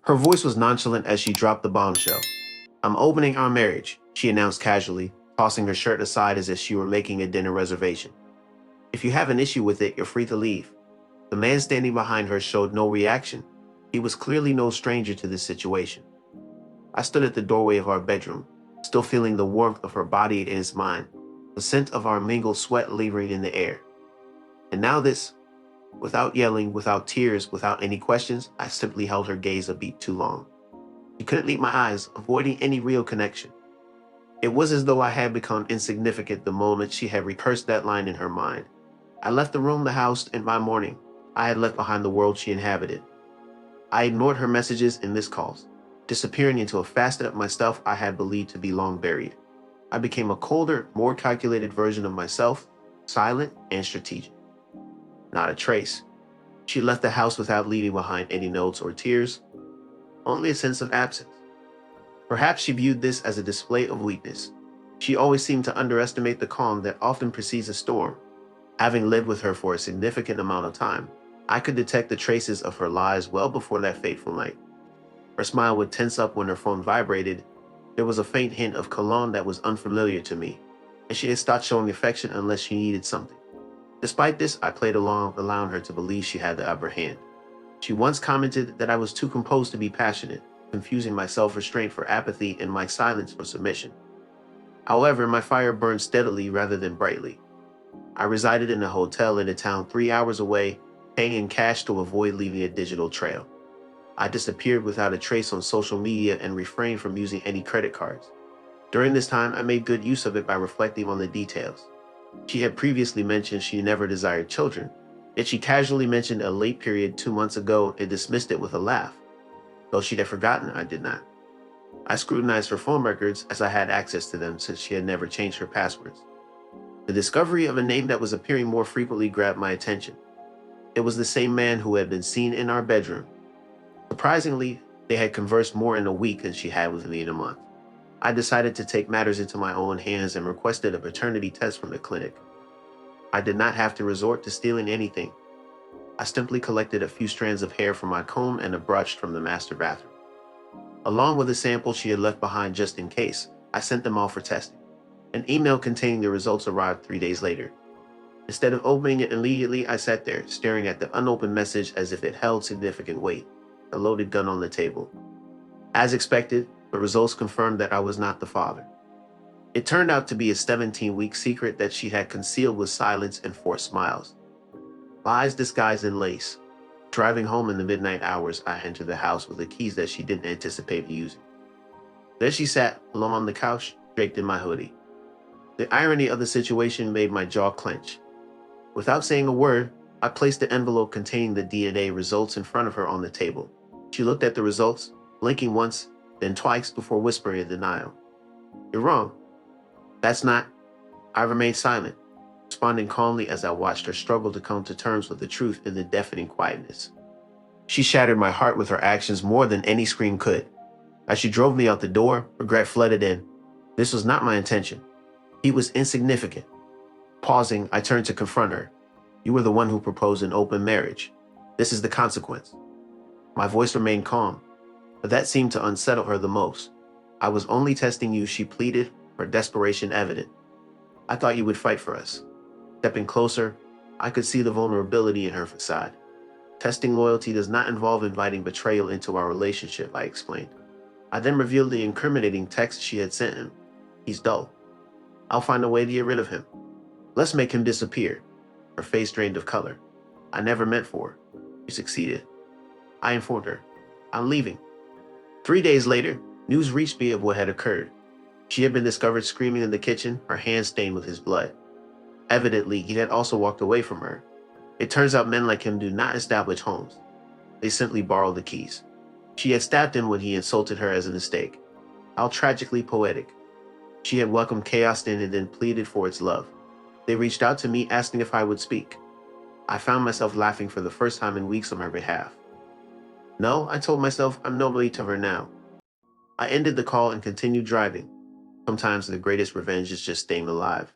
Her voice was nonchalant as she dropped the bombshell. "I'm opening our marriage," she announced casually, tossing her shirt aside as if she were making a dinner reservation. "If you have an issue with it, you're free to leave." The man standing behind her showed no reaction. He was clearly no stranger to this situation. I stood at the doorway of our bedroom, still feeling the warmth of her body against mine, the scent of our mingled sweat lingering in the air. And now this, without yelling, without tears, without any questions, I simply held her gaze a beat too long. She couldn't meet my eyes, avoiding any real connection. It was as though I had become insignificant the moment she had rehearsed that line in her mind. I left the room, the house, and by morning, I had left behind the world she inhabited. I ignored her messages and missed calls, disappearing into a facet of myself I had believed to be long buried. I became a colder, more calculated version of myself, silent and strategic. Not a trace. She left the house without leaving behind any notes or tears, only a sense of absence. Perhaps she viewed this as a display of weakness. She always seemed to underestimate the calm that often precedes a storm. Having lived with her for a significant amount of time, I could detect the traces of her lies well before that fateful night. Her smile would tense up when her phone vibrated. There was a faint hint of cologne that was unfamiliar to me, and she had stopped showing affection unless she needed something. Despite this, I played along, allowing her to believe she had the upper hand. She once commented that I was too composed to be passionate, confusing my self-restraint for apathy and my silence for submission. However, my fire burned steadily rather than brightly. I resided in a hotel in a town 3 hours away, paying in cash to avoid leaving a digital trail. I disappeared without a trace on social media and refrained from using any credit cards. During this time, I made good use of it by reflecting on the details. She had previously mentioned she never desired children, yet she casually mentioned a late period 2 months ago and dismissed it with a laugh. Though she'd have forgotten, I did not. I scrutinized her phone records as I had access to them since she had never changed her passwords. The discovery of a name that was appearing more frequently grabbed my attention. It was the same man who had been seen in our bedroom. Surprisingly, they had conversed more in a week than she had with me in a month. I decided to take matters into my own hands and requested a paternity test from the clinic. I did not have to resort to stealing anything. I simply collected a few strands of hair from my comb and a brush from the master bathroom. Along with a sample she had left behind just in case, I sent them off for testing. An email containing the results arrived 3 days later. Instead of opening it immediately, I sat there, staring at the unopened message as if it held significant weight, a loaded gun on the table. As expected, the results confirmed that I was not the father. It turned out to be a 17-week secret that she had concealed with silence and forced smiles. Lies disguised in lace. Driving home in the midnight hours, I entered the house with the keys that she didn't anticipate me using. There she sat, alone on the couch, draped in my hoodie. The irony of the situation made my jaw clench. Without saying a word, I placed the envelope containing the DNA results in front of her on the table. She looked at the results, blinking once, then twice before whispering in denial. "You're wrong. That's not..." I remained silent, responding calmly as I watched her struggle to come to terms with the truth in the deafening quietness. She shattered my heart with her actions more than any scream could. As she drove me out the door, regret flooded in. This was not my intention. He was insignificant. Pausing, I turned to confront her. "You were the one who proposed an open marriage. This is the consequence." My voice remained calm, but that seemed to unsettle her the most. "I was only testing you," she pleaded, her desperation evident. "I thought you would fight for us." Stepping closer, I could see the vulnerability in her facade. "Testing loyalty does not involve inviting betrayal into our relationship," I explained. I then revealed the incriminating text she had sent him. "He's dull. I'll find a way to get rid of him. Let's make him disappear." Her face drained of color. "I never meant for her." She succeeded. I informed her, "I'm leaving." 3 days later, news reached me of what had occurred. She had been discovered screaming in the kitchen, her hands stained with his blood. Evidently, he had also walked away from her. It turns out men like him do not establish homes. They simply borrow the keys. She had stabbed him when he insulted her as a mistake. How tragically poetic. She had welcomed chaos in and then pleaded for its love. They reached out to me asking if I would speak. I found myself laughing for the first time in weeks on her behalf. "No," I told myself, "I'm nobody to her now." I ended the call and continued driving. Sometimes the greatest revenge is just staying alive.